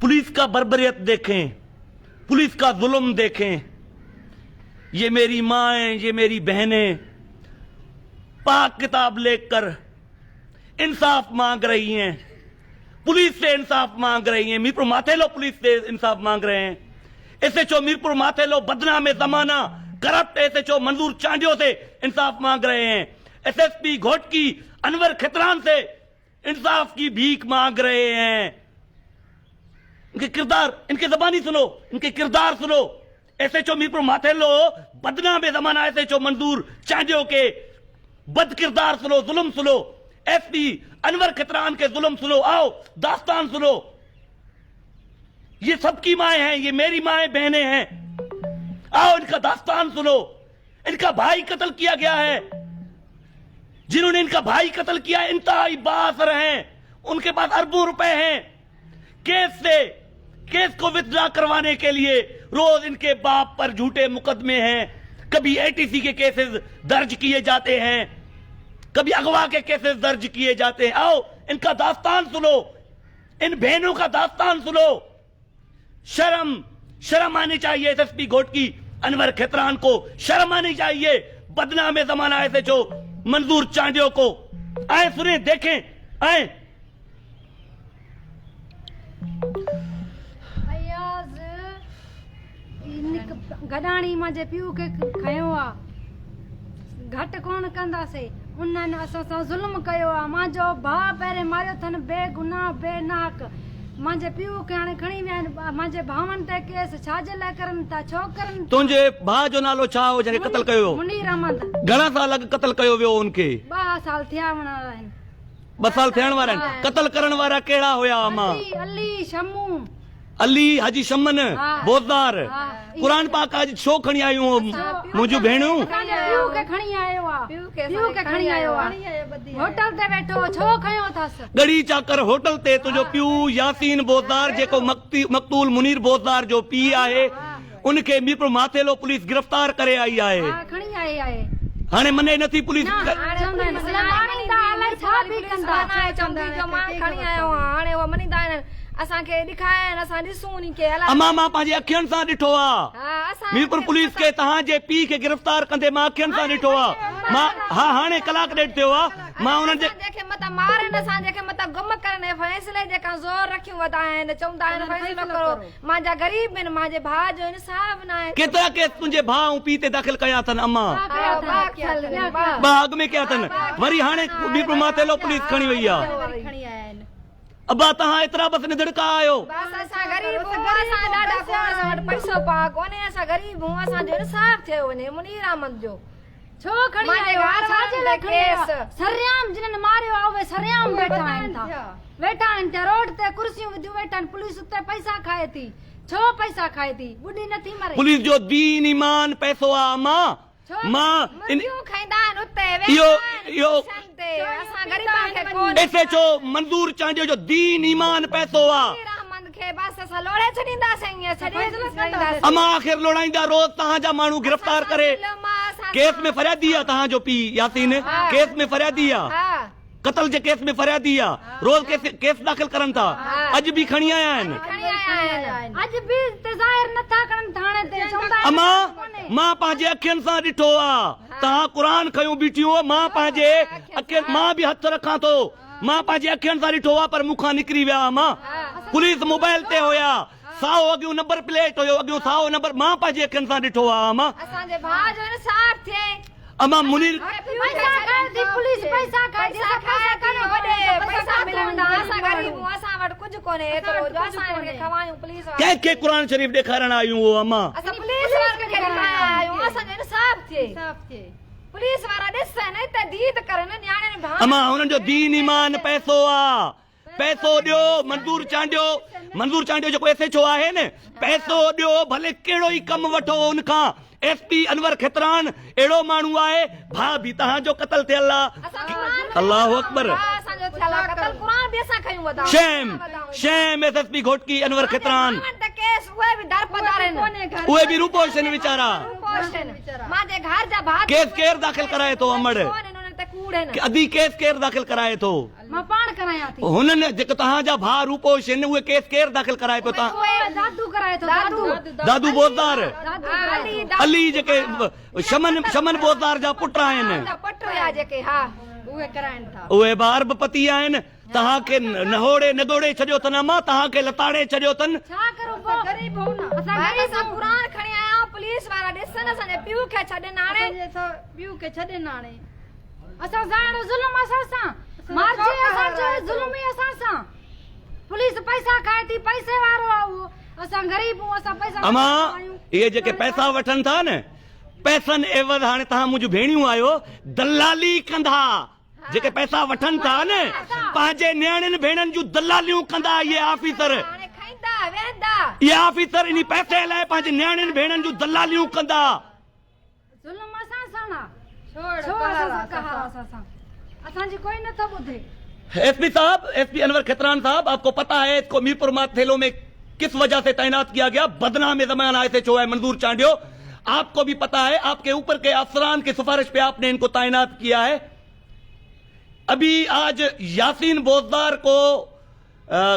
Police का बर्बरियत देखें, police का जुल्म देखें। ये मेरी माएं, ये मेरी बहनें पाक किताब लेकर इंसाफ मांग रही हैं, पुलिस से इंसाफ मांग रही हैं। मीरपुर माथेलो पुलिस से इंसाफ मांग रहे हैं। एसएचओ मीरपुर माथेलो बदनाम जमाना करप्ट एसएचओ मंजूर चांडियो से इंसाफ मांग रहे हैं। एसएसपी घोटकी अनवर खितरान से इंसाफ की भीख मांग रहे हैं। इनके किरदार, इनके जबानी सुनो, इनके किरदार सुनो। एसएचओ मीरपुर माथेलो बदनाम जमाना एसएचओ मंजूर चांडियो के बद किरदार सुनो, जुल्म सुनो। एसपी अनवर खितरान के जुल्म सुनो। आओ दास्तान सुनो। ये सबकी माएं हैं, ये मेरी माएं बहनें हैं। आओ इनका दास्तान सुनो। इनका भाई कत्ल किया गया है। जिन्होंने इनका भाई कत्ल किया इंतहाई बासर हैं, उनके पास अरबों रुपए हैं। केस को विथड्रॉ करवाने के लिए रोज इनके बाप पर झूठे मुकदमे हैं। कभी एटीसी के केसेस दर्ज किए जाते हैं, कभी अगवा के केसेस दर्ज किए जाते हैं। आओ इनका दास्तान सुनो, इन बहनों का दास्तान सुनो। शर्म आनी चाहिए एसएसपी घोटकी अनवर खितरान को, शर्म आनी चाहिए। बदनाम जमाना एसएचओ मंजूर चांडियो को। आए सुने, देखें, आए। गडाणी मुंहिंजे पीउ खे खयो आहे, घटि कोन कंदासीं। उन्हनि असां सां ज़ुल्म कयो आहे। मुंहिंजो भाउ पहिरें मारियो अथनि बेगुनाह बेनाक। मुंहिंजे पीउ खे हाणे खणी विया आहिनि। मुंहिंजे भाउनि ते केस छाजे लाइ करनि था, छो करनि? तुंहिंजे भाउ जो नालो छा हो जंहिंखे कत्ल कयो? मुनीर अहमद। घणा साल अॻु कत्ल कयो वियो उनखे? 2 साल थिया आहिनि। 2 साल थियण वारा आहिनि। कत्ल करण वारा कहिड़ा हुया? अली शमू, अली हाजी शमन बोज़दार। कुरान पाक आज छो खणी आयूं मुंहिंजूं भेणूं? पीउ खे खणी आयो आहे, पीउ खे खणी आयो आहे। होटल ते वेठो, छो खयो अथसि? गड़ी चाकर होटल ते तुंहिंजो पीउ यासीन बोज़दार, जेको मक़तूल मुनीर बोज़दार जो पीउ आहे, उनखे मीरपुर माथेलो पुलिस गिरफ़्तार करे आई आहे। खणी आई आहे। हाणे मने नथी पुलिस। असांखे ॾेखारनि, असां ॾिसूं नी के। अमा मां पंहिंजे अखियुनि सां ॾिठो आहे। मीरपुर पुलिस खे तव्हांजे पीउ खे गिरफ़्तार कंदे मां अखियुनि सां ॾिठो आहे। मां हाणे कलाक ॾेढ थियो आहे। मां उन्हनि जे जेके मत मारनि, असां जेके मत गुम करनि, फैसले जेका ज़ोर रखियूं वधा आहिनि, चवंदा आहिनि फैसलो करो। मुंहिंजा गरीब आहिनि, मुंहिंजे भाउ जो इंसाफ़ न आहे। केतिरा केस तुंहिंजे भाउ ऐं पीउ ते दाख़िल कया अथनि? अमा 2 अॻु में कया अथनि, वरी हाणे मीरपुर माथेलो पुलिस खणी वई आहे। अबा तव्हां एतिरा बस निधड़का आहियो। बस असां गरीब हूं, असां ॾाढा कोन, असां वटि पैसो पा कोन्हे, असां गरीब हूं। असांजो इंसाफ़ थियो वञे मुनीर अहमद जो। छो खणी आयो आहे? छाजे लाइ खणी आयो आहे? सरियाम जिन्हनि मारियो आहे उहे सरियाम वेठा आहिनि था, वेठा आहिनि था रोड ते, कुर्सियूं विधियूं वेठा आहिनि। पुलिस उते पैसा खाए थी। छो पैसा खाए थी? बुढ़ी नथी मरे। पुलिस जो दीन ईमान पैसो आहे। मां खाईंदा आहिनि उते। इहो असां गरीबनि खे कोन। एसएचओ मंजूर चांडियो जो दीन ईमान पैसो आहे। बस असां लोड़े छॾींदासीं। अमा आख़िर लोड़ाईंदा रोज तव्हांजा माण्हू गिरफ़्तार करे। केस में फरियादी आहे तव्हांजो पीउ यासीन, केस में फरियादी आहे, कत्ल जे केस में फरियादी आहे। रोज केस दाख़िल करनि था। अॼु बि खणी आया आहिनि। अॼु बि ज़ाहिर नथा करनि थाणे ते। अमा मां पंहिंजे अखियुनि सां ॾिठो आहे। तव्हां क़ुरान खयूं बीठियूं, मां पंहिंजे अखियुनि, मां बि हथ रखां थो। मां पंहिंजे अखियुनि सां ॾिठो आहे, पर मूंखां निकिरी विया। मां पुलिस मोबाइल ते हुया, साओ अॻियूं नंबर प्लेट हुयो, अॻियूं साओ नंबर। मां पंहिंजे अखियुनि सां ॾिठो आहे। मां असांजे भाउ जो इंसाफ़ थिए। अमा मुनीर पैसा खाए थी पुलिस, पैसा खाए थी। पैसा मिलंदा, असां गरीब हूं, असां वटि कुझु कोन्हे एतिरो जो असां हिनखे खवायूं। पुलिस वारा कंहिंखे क़ुरान शरीफ़ ॾेखारण आयूं हो? अमा असां पुलिस वारनि खे ॾेखारण आयूं, असांजो इंसाफ़ थिए। पुलिस वारा ॾिसनि त दीद करनि न्याणियुनि भाउ। अमा हुननि जो दीन ईमान पैसो आहे। पैसो ॾियो। मंजूर चांडियो जेको एसएचओ आहे न, पैसो ॾियो, भले कहिड़ो ई कमु वठो उनखां। एसपी अनवर खितरान अहिड़ो माण्हू आहे। भाउ बि तव्हांजो कत्ल थियल आहे। अल्लाहु अकबर। शैम एसएसपी घोटकी अनवर खितरान, उहे बि रूपोशन वीचारा। केस केर दाख़िल कराए थो? अमड़ कूड़ है कि अदी केस केर दाख़िल कराए थो मां पाण करायां थी हुननि जेके तव्हांजा भाउ रूपोश आहिनि उहे केस केर दाख़िल कराए पियो तव्हां दादू कराए थो दादू बोज़दार अली अली जेके शमन बोज़दार जा पुट आहिनि पट हुया जेके हा उहे कराइनि था उहे बि अरबपति आहिनि तव्हांखे नहोड़े नगोड़े छॾियो अथनि अमा तव्हांखे लताड़े छॾियो अथनि छा करो पोइ गरीब हो न असां भाई गरीब असां क़ुरान खणी आया आहियूं पुलिस वारा ॾिसनि असांजे पीउ खे छॾे नाणे पीउ खे छॾे नाणे असां सां ज़ुल्म असां सां मारजे असां जो ज़ुल्म ई असां सां पुलिस पैसा खाए थी पैसे वारो आहे उहो असां गरीब हूं असां पैसा अमा इहे जेके पैसा वठनि था न पैसनि एवज़ हाणे तव्हां मुंहिंजूं भेणियूं आहियो दलाली कंदा जेके पैसा वठनि था न पंहिंजे नियाणियुनि भेणनि जूं दलालियूं कंदा इहे ऑफिसर हाणे खाईंदा वेंदा इहे ऑफिसर इन पैसे लाइ पंहिंजे नियाणियुनि भेणनि जूं दलालियूं कंदा ज़ुल्म असां सां ना छो असां सां कहा असां सां असांजी कोई नथो ॿुधे एसपी साहब एसपी अनवर खितरान साहब आपको पता है इसको मीरपुर माथेलो में किस वजह से तैनात किया गया बदनाम जमाना SHO है मंजूर चांडियो आपको भी पता है आपके ऊपर के अफसरान की सिफारिश पे आपने इनको तैनात किया है अभी आज यासीन बोज़दार को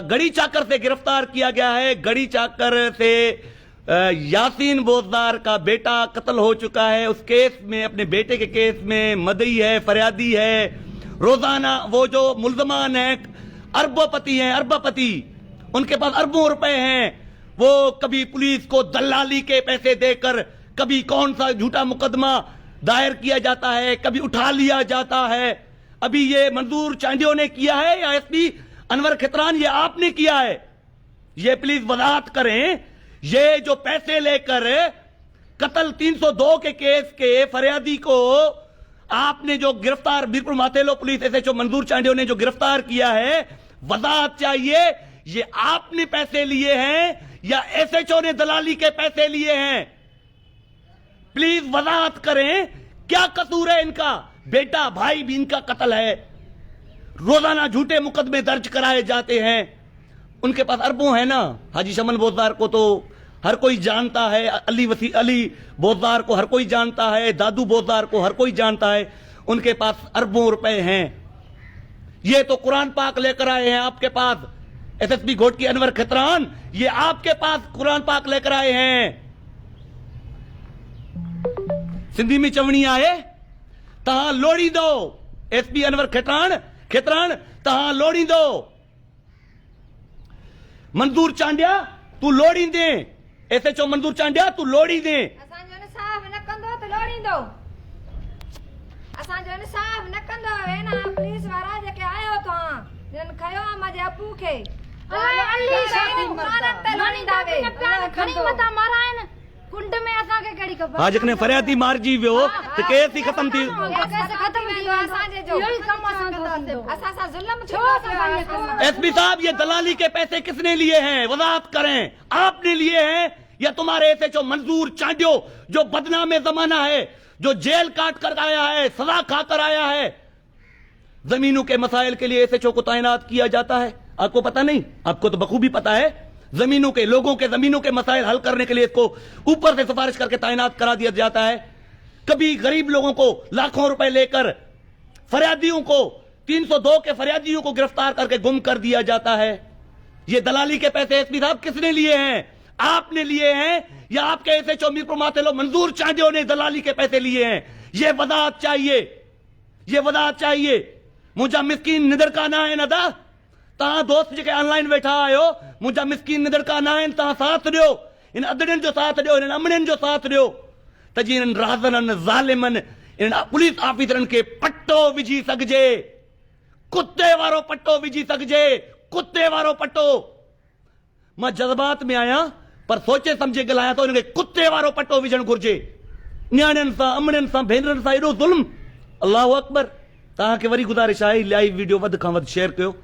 गड़ी चाकर से गिरफ्तार किया गया है गड़ी चाकर से यासीन बोज़दार का बेटा कत्ल हो चुका है उस केस में अपने बेटे के केस में मदई है फरियादी है रोजाना वो जो मुल्जमान है अरबपति उनके पास अरबों रुपए हैं वो कभी पुलिस को दलाली के पैसे देकर कभी कौन सा झूठा मुकदमा दायर किया जाता है कभी उठा लिया जाता है अभी ये मंजूर चांडियो ने किया है या एसपी अनवर खितरान ये आपने किया है ये प्लीज वजाहत करें ये जो पैसे लेकर कत्ल 302 के केस के फरियादी को आपने जो गिरफ्तार मीरपुर माथेलो पुलिस SHO मंजूर चांडियो ने जो गिरफ्तार किया है वजाहत चाहिए ये आपने पैसे लिए हैं या SHO ने दलाली के पैसे लिए हैं प्लीज वजाहत करें क्या कसूर है इनका बेटा भाई भी इनका कत्ल है रोजाना झूठे मुकदमे दर्ज कराए जाते हैं उनके पास अरबों है ना हाजी शमन बोज़दार को तो हर कोई जानता है अली बोज़दार को हर कोई जानता है दादू बोज़दार को हर कोई जानता है उनके पास अरबों रुपए हैं ये तो कुरान पाक लेकर आए हैं आपके पास SSP घोटकी अनवर खितरान ये आपके पास कुरान पाक लेकर आए हैं सिंधी में चवणी आए तहां लोड़ी दो SP अनवर खितरान तहां लोड़ी दो मंजूर चांडिया तू लोड़ी दे SHO मंजूर चांडिया तू लोड़ी दे असांजो इंसाफ़ न कंदो त लोड़ींदो असांजो इंसाफ़ न कंदो वेना पुलिस वारा जेके आयो तो जिन खयो आ मुंहिंजे अपू खे खणी मथा माराइन कुंड में असांखे कहिड़ी ख़बर हा जेकॾहिं फरियादी मारिजी वियो त केस ई ख़तम थी ख़तम थी वियो असांजे जो इहो ई कमु असां सां कंदो असां सां ज़ुल्म छो असांखे कमु एसपी साहब ये दलाली के पैसे किसने लिए हैं वजाहत करें आपने लिए हैं या तुम्हारे SHO मंजूर चांडियो जो बदनाम जमाना है जो जेल काट कर आया है सजा खाकर आया है जमीनों के मसाइल के लिए SHO को तैनात किया जाता है आपको पता नहीं आपको तो बखूबी पता है जमीनों के लोगों के जमीनों के मसाइल हल करने के लिए इसको ऊपर से सिफारिश करके तैनात करा दिया जाता है कभी गरीब लोगों को लाखों रुपए लेकर फरियादियों को 302 के फरियादियों को गिरफ्तार करके गुम कर दिया जाता है ये दलाली के पैसे एसपी साहब किसने लिए हैं आपने लिए हैं या आपके SHO मीरपुर माथेलो मंजूर चांडियो ने दलाली के पैसे लिए हैं ये वजाहत चाहिए मुझा मिस्कीन निदर का ना है नदा तहां दोस्त जेके ऑनलाइन वेठा आयो मुझा मिस्कीन निदर का ना आहिनि तहां साथ ॾियो इन अदड़नि जो साथ ॾियो इन अमड़नि जो साथ ॾियो त जीअं इन्हनि राज़ननि ज़ालिमनि इन्हनि पुलिस ऑफिसरनि खे पट्टो विझी सघिजे कुत्ते वारो पट्टो विझी सघिजे कुत्ते वारो पट्टो मां जज़्बात में आहियां पर सोचे सम्झे ॻाल्हायां थो इनखे कुत्ते वारो पट्टो विझणु घुरिजे न्याणियुनि सां अमड़नि सां भेनरुनि सां एॾो ज़ुल्म अल्लाहु अकबर तव्हांखे वरी गुज़ारिश आहे लाइव वीडियो वधि खां वधि शेयर कयो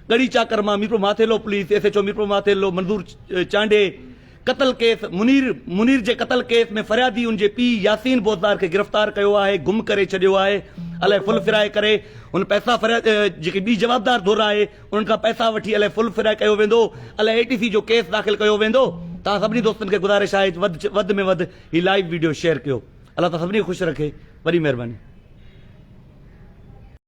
गड़ी चाकर मां मीरपुर माथेलो पुलिस SHO मीरपुर माथेलो मंजूर चांडे कत्ल केस मुनीर जे कत्ल केस में फरियादी उनजे पीउ यासीन बोज़दार खे गिरफ्तार कयो आहे गुम करे छॾियो आहे अलाए फुल फिराए करे उन पैसा जेके ॿी जवाबदार धुर आहे उन्हनि खां पैसा वठी अलाए फुल फिराए कयो वेंदो अलाए ATC जो केस दाख़िल कयो वेंदो तव्हां सभिनी दोस्तनि खे गुज़ारिश आहे वधि में वधि ही लाइव वीडियो शेयर कयो अल्लाह ताला सभिनी खे ख़ुशि रखे वॾी महिरबानी